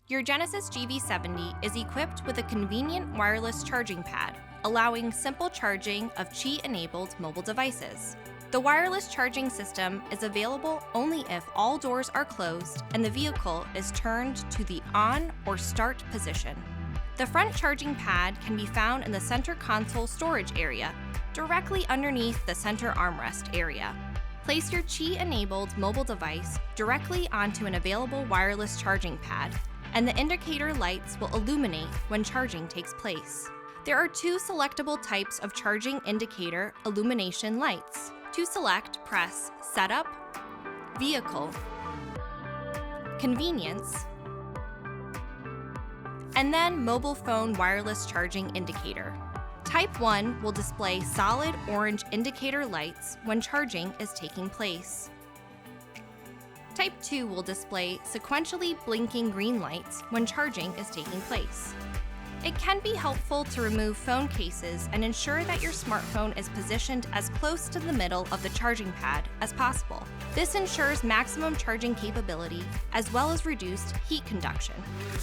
Your Genesis GV70 is equipped with a convenient wireless charging pad, allowing simple charging of Qi-enabled mobile devices. The wireless charging system is available only if all doors are closed and the vehicle is turned to the on or start position. The front charging pad can be found in the center console storage area, directly underneath the center armrest area. Place your Qi-enabled mobile device directly onto an available wireless charging pad, and the indicator lights will illuminate when charging takes place. There are two selectable types of charging indicator illumination lights. To select, press Setup, Vehicle, Convenience, and then Mobile Phone Wireless Charging Indicator. Type 1 will display solid orange indicator lights when charging is taking place. Type 2 will display sequentially blinking green lights when charging is taking place. It can be helpful to remove phone cases and ensure that your smartphone is positioned as close to the middle of the charging pad as possible. This ensures maximum charging capability as well as reduced heat conduction.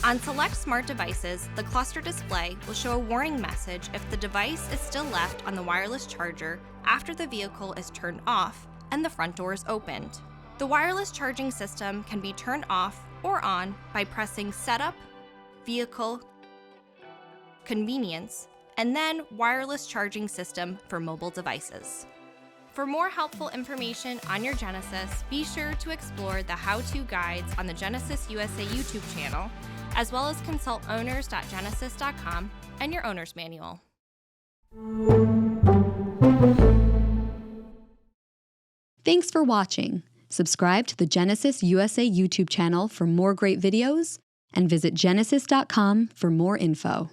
On select smart devices, the cluster display will show a warning message if the device is still left on the wireless charger after the vehicle is turned off and the front door is opened. The wireless charging system can be turned off or on by pressing Setup, Vehicle, Convenience, and then Wireless Charging System for mobile devices. For more helpful information on your Genesis, be sure to explore the how-to guides on the Genesis USA YouTube channel, as well as consult owners.genesis.com and your owner's manual. Thanks for watching. Subscribe to the Genesis USA YouTube channel for more great videos, and visit genesis.com for more info.